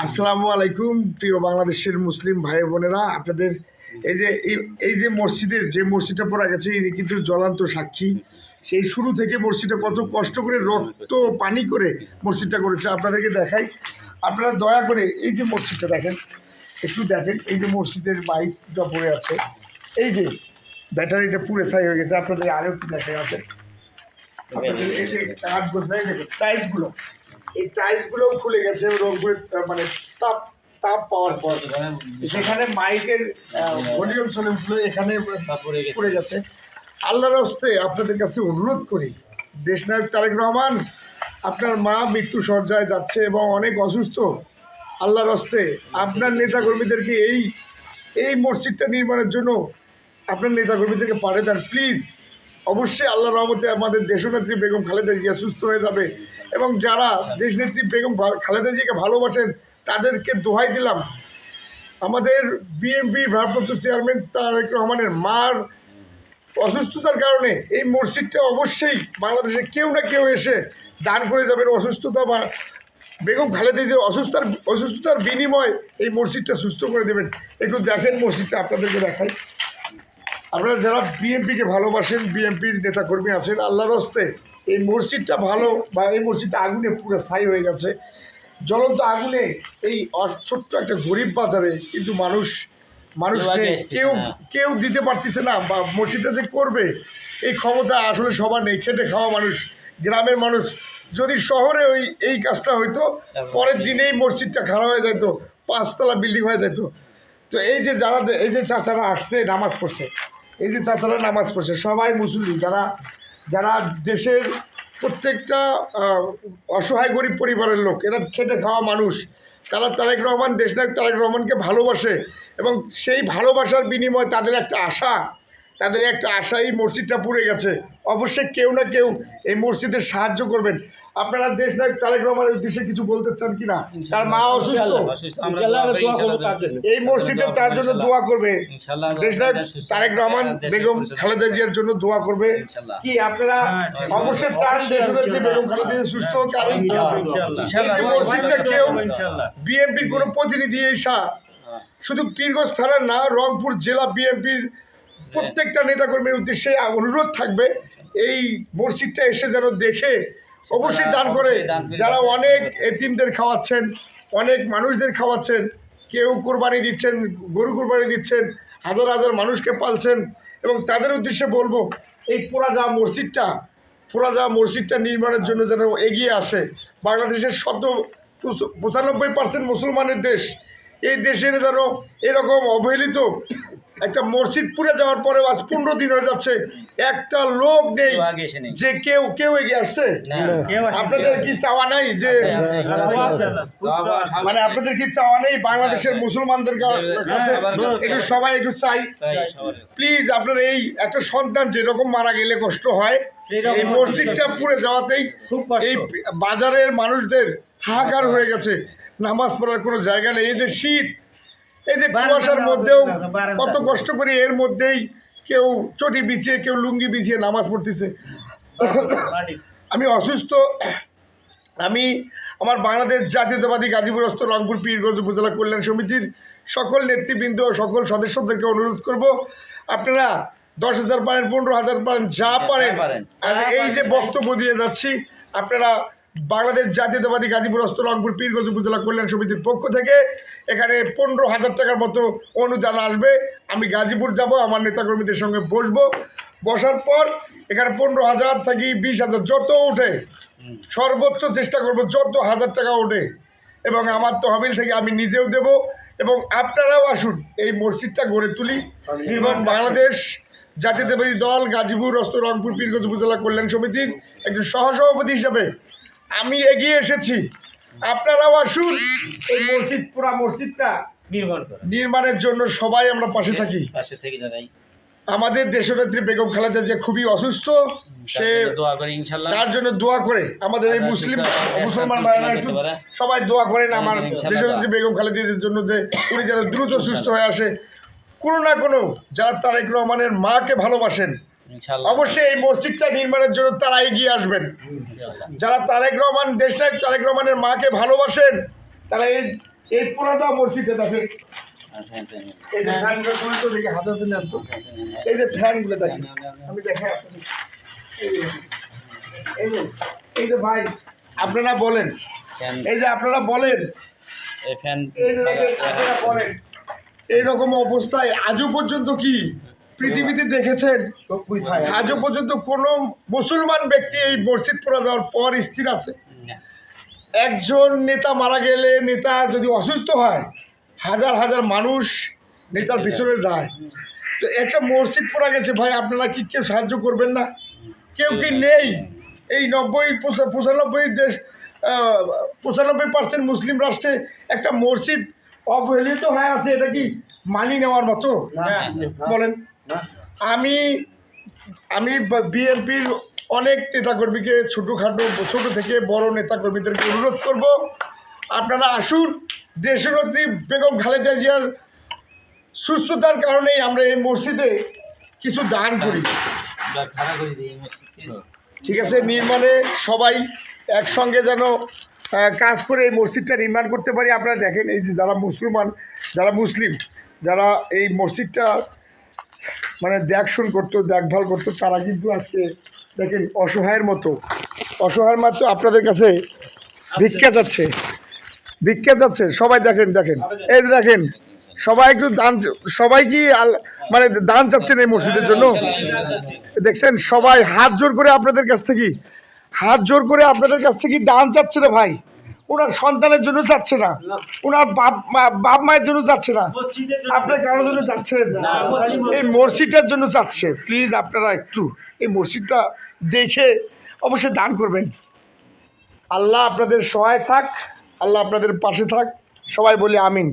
আসসালামু আলাইকুম প্রিয় বাংলাদেশের মুসলিম ভাই বোনেরা, আপনাদের এই যে মসজিদটা পড়া গেছে, ইনি কিন্তু জ্বলন্ত সাক্ষী। সেই শুরু থেকে মসজিদটা কত কষ্ট করে রক্ত পানি করে মসজিদটা করেছে, আপনাদেরকে দেখাই। আপনারা দয়া করে এই যে মসজিদটা দেখেন, একটু দেখেন। এই যে মসজিদের মাইকটা পড়ে আছে, এই যে ব্যাটারিটা পুরে ছাই হয়ে গেছে। আপনাদের আরও একটু দেখা আছে, আপনাদের এই যে কাঠগুলো দেখেন, টাইলসগুলো, এই টাইলসগুলোও খুলে গেছে রংপুরের, মানে তাপ তাপ পাওয়ার পর যেখানে মাইকের ভলিউম ছিল এখানে পড়ে গেছে। আল্লাহর হস্তে আপনাদের কাছে অনুরোধ করি, দেশনায়ক তারেক রহমান, আপনার মা মৃত্যু সজ্জায় যাচ্ছে এবং অনেক অসুস্থ। আল্লাহর হস্তে আপনার নেতাকর্মীদেরকে এই মসজিদটা নির্মাণের জন্য আপনার নেতাকর্মীদেরকে পাঠিয়ে দেন প্লিজ। অবশ্যই আল্লাহর রহমতে আমাদের দেশনেত্রী বেগম খালেদা জিয়া সুস্থ হয়ে যাবে এবং যারা দেশনেত্রী বেগম খালেদা জিয়াকে ভালোবাসেন তাদেরকে দোহাই দিলাম, আমাদের বিএনপির ভারপ্রাপ্ত চেয়ারম্যান তারেক রহমানের মার অসুস্থতার কারণে এই মসজিদটা অবশ্যই বাংলাদেশে কেউ না কেউ এসে দান করে যাবেন। অসুস্থতা বা বেগম খালেদা জিয়ার অসুস্থতার বিনিময়ে এই মসজিদটা সুস্থ করে দেবেন। একটু দেখেন মসজিদটা, আপনাদেরকে দেখাই। আপনারা যারা বিএনপিকে ভালোবাসেন, বিএনপির নেতাকর্মী আছেন, আল্লাহর হস্তে এই মসজিদটা ভালো, বা এই মসজিদটা আগুনে পুরো ছাই হয়ে গেছে, জ্বলন্ত আগুনে। এই ছোট্ট একটা গরিব বাজারে কিন্তু মানুষ নেই, কেউ দিতে পারতেছে না, বা মসজিদটা যে করবে এই ক্ষমতা আসলে সবার নেই। খেটে খাওয়া মানুষ, গ্রামের মানুষ। যদি শহরে এই কাজটা হইতো, পরের দিনেই মসজিদটা খারাপ হয়ে যেত, 5তলা বিল্ডিং হয়ে যেত। তো এই যে চাচারা আসছে নামাজ পড়ছে, এই যে চাচারা নামাজ পড়ছে সবাই মুসলিম, যারা দেশের প্রত্যেকটা অসহায় গরিব পরিবারের লোক, এরা খেটে খাওয়া মানুষ। তারা তারেক রহমান, দেশনায়ক তারেক রহমানকে ভালোবাসে এবং সেই ভালোবাসার বিনিময়ে তাদের একটা আশা, এই মসজিদটা পুড়ে গেছে। অবশ্যই কেউ না কেউ এই মসজিদের সাহায্য করবেন। আপনারা দেশনায়ক তারেক রহমানের উদ্দেশ্যে কিছু বলতে চান কিনা? তার মা অসুস্থ, এই মসজিদে তার জন্য দোয়া করবে। দেশনায়ক তারেক রহমান বেগম খালেদা জিয়ার জন্য দোয়া করবে। কি আপনারা অবশ্যই চান দেশনেত্রী বেগম খালেদা জিয়া সুস্থ হোক? এই মসজিদটা কেউ বিএনপির কোনো প্রতিনিধি এসা, শুধু পীরগঞ্জ থানার না, রংপুর জেলা বিএনপির প্রত্যেকটা নেতাকর্মীর উদ্দেশ্যে অনুরোধ থাকবে, এই মসজিদটা এসে যেন দেখে অবশ্যই দান করে। যারা অনেক এতিমদের খাওয়াচ্ছেন, অনেক মানুষদের খাওয়াচ্ছেন, কেউ কোরবানি দিচ্ছেন, গরু কোরবানি দিচ্ছেন, হাজার হাজার মানুষকে পালছেন, এবং তাদের উদ্দেশ্যে বলবো এই পোড়া যাওয়া মসজিদটা নির্মাণের জন্য যেন এগিয়ে আসে। বাংলাদেশের 95% মুসলমানের দেশ, এই দেশের যেন এরকম অবহেলিত একটা মসজিদ পুড়ে যাওয়ার পরে আজ 15 দিন হয়ে যাচ্ছে, একটা লোক নেই যে কেউ এগিয়ে আসছে। আপনাদের কি চাওয়া নাই যে, মানে আপনাদের কি চাওয়া নেই বাংলাদেশের মুসলমানদের কাছে একটু সবাই একটু চাই প্লিজ? আপনার এই একটা সন্তান যেরকম মারা গেলে কষ্ট হয়, এই মসজিদটা পুড়ে যাওয়াতেই এই বাজারের মানুষদের হাহাকার হয়ে গেছে, নামাজ পড়ার কোনো জায়গা নেই। এই যে শীত, এই যে কুয়াশার মধ্যেও কত কষ্ট করে, এর মধ্যেই কেউ চটি বিছিয়ে, কেউ লুঙ্গি বিছিয়ে নামাজ পড়তেছে। আমি অসুস্থ, আমি আমার বাংলাদেশ জাতীয়তাবাদী গাজীপুরস্থ রংপুর পীরগঞ্জ উপজেলা কল্যাণ সমিতির সকল নেতৃবৃন্দ, সকল সদস্যদেরকে অনুরোধ করব, আপনারা 10,000 পারেন, 15,000 পারেন, যা পারেন। আর এই যে বক্তব্য দিয়ে যাচ্ছি, আপনারা বাংলাদেশ জাতীয়তাবাদী গাজীপুরস্থ রংপুর পীরগঞ্জ উপজেলা কল্যাণ সমিতির পক্ষ থেকে এখানে 15,000 টাকার মতো অনুদান আসবে। আমি গাজীপুর যাব, আমার নেতাকর্মীদের সঙ্গে বসবো, বসার পর এখানে 15,000 থেকে 20,000 যত ওঠে, সর্বোচ্চ চেষ্টা করব যত 1000 টাকা ওঠে, এবং আমার তহবিল থেকে আমি নিজেও দেব, এবং আপনারাও আসুন এই মসজিদটা গড়ে তুলি। এবং বাংলাদেশ জাতীয়তাবাদী দল গাজীপুর অস্ত রংপুর পীরগঞ্জ উপজেলা কল্যাণ সমিতির একজন সহসভাপতি হিসাবে আমি এগিয়ে এসেছি। আপনারাও আসুন, এই মসজিদটা নির্মাণের জন্য সবাই আমরা পাশে থাকি। আমাদের দেশনেত্রী বেগম খালেদা জিয়া খুবই অসুস্থ, সে তার জন্য দোয়া করে আমাদের এই মুসলমান ভাইরা একটু সবাই দোয়া করেন আমার দেশনেত্রী বেগম খালেদা জিয়ার জন্য, যে উনি যেন দ্রুত সুস্থ হয়ে আসে। কোনো না কোনো যারা তারেক রহমানের মাকে ভালোবাসেন, অবশ্যই এই মসজিদটা নির্মাণের জন্য তারা এগিয়ে আসবেন। যারা তারেক রহমান, দেশনায়ক তারেক রহমানের মাকে ভালোবাসেন, তারা এই পুরাটা মসজিদে দেখেন, এই যে ফ্যানগুলো তো দেখি হাতে তুলে আনতো, এই যে ফ্যানগুলো দেখেন, আমি দেখাই আপনাদের, এই যে ভাই আপনারা বলেন, এই যে আপনারা বলেন, আপনারা বলেন এইরকম অবস্থায় আজও পর্যন্ত কি পৃথিবীতে দেখেছেন? আজও পর্যন্ত কোনো মুসলমান ব্যক্তি এই মসজিদ পড়ে দেওয়ার পর স্থির আছে? একজন নেতা মারা গেলে, নেতা যদি অসুস্থ হয়, হাজার হাজার মানুষ নেতার পিছনে যায়। তো একটা মসজিদ পড়া গেছে ভাই, আপনারা কি কেউ সাহায্য করবেন না? কেউ কি নেই? এই 95% মুসলিম রাষ্ট্রে একটা মসজিদ অবহেলিত হয়ে আছে, এটা কি মানি নেওয়ার মতো? বলেন। আমি বিএনপির অনেক নেতাকর্মীকে, ছোট থেকে বড় নেতাকর্মীদেরকে অনুরোধ করব, আপনারা আসুন। দেশনেত্রী বেগম খালেদা জিয়ার সুস্থতার কারণেই আমরা এই মসজিদে কিছু দান করি, ঠিক আছে? নির্মাণে সবাই একসঙ্গে যেন কাজ করে এই মসজিদটা নির্মাণ করতে পারি। আপনারা দেখেন, এই যে যারা মুসলিম, যারা এই মসজিদটা মানে দেখভাল করতো, তারা কিন্তু আজকে দেখেন অসহায়ের মতো আপনাদের কাছে ভিক্ষা যাচ্ছে। সবাই দেখেন, এই যে দেখেন, সবাই একটু দান, সবাই কি মানে দান চাচ্ছেন এই মসজিদের জন্য? দেখছেন, সবাই হাত জোর করে আপনাদের কাছ থেকে দান চাচ্ছে না ভাই। ওনার সন্তানের জন্য যাচ্ছে না, ওনার বাপ মায়ের জন্য যাচ্ছে না, আপনার কারোর জন্য যাচ্ছে না, এই মসজিদের জন্য যাচ্ছে। প্লিজ আপনারা একটু এই মসজিদটা দেখে অবশ্যই দান করবেন। আল্লাহ আপনাদের সহায় থাক, আল্লাহ আপনাদের পাশে থাক। সবাই বলি আমিন।